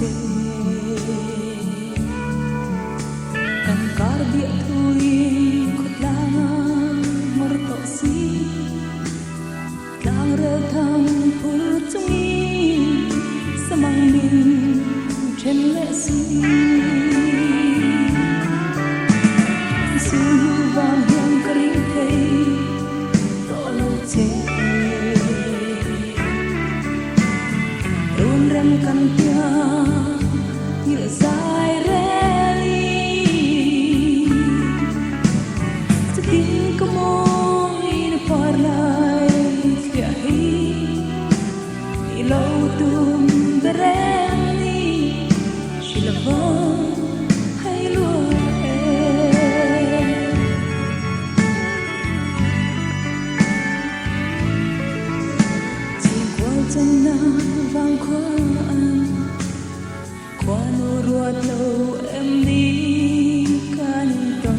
chê kan kar dia thui khut lang mor to si lang re thang phul chung samang min trên lệ si siêu vàng hiang kering thấy to lâu chê run rem kan tia như dài reli sedih kemoy na parlay fiahi ilaw tum bereni shilavon hay lua chỉ qua chân na vang qua nụ ruột lâu em đi can tâm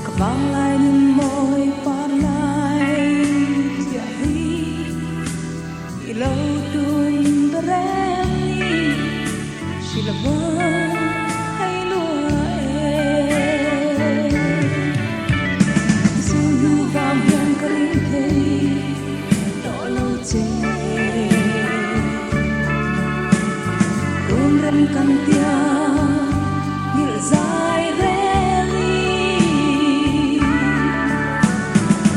cả vang lại những môi phản lại jadi lâu tuôn berani silaban hay lua sulu vang yang kering thấy to lâu chê rem kan tia như dài reli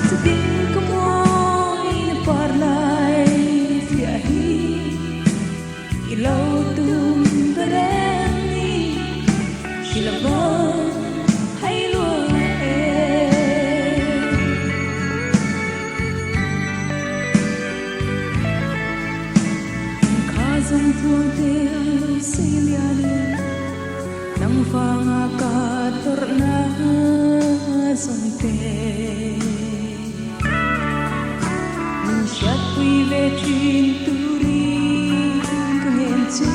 sedih kemoy na parlay fiahi ilaw tum bereni silaban hay lua khazan tuang tia siliali nang fanga kator na sonte min shat wi ve chin turi kungen che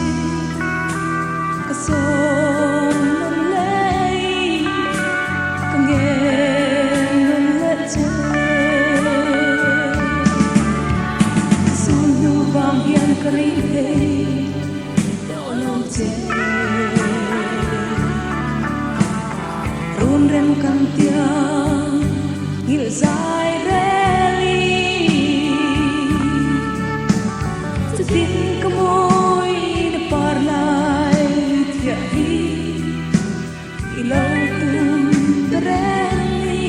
kason non lei kungen non le che sunu bang hian kering hey run rem kan tia ngil dài reli sedih kemoy na parlay tiahi ilaw tum bereni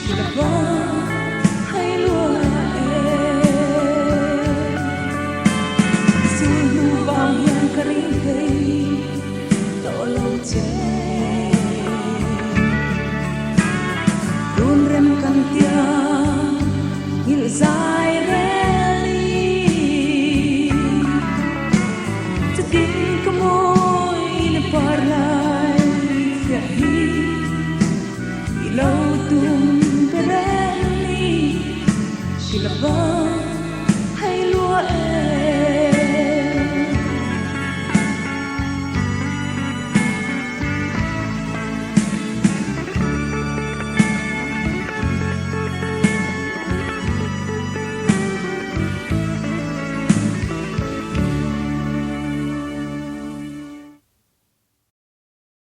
silaban hay lua sulu bang yang kering thấy to lâu chê run rem kan tia ngil dài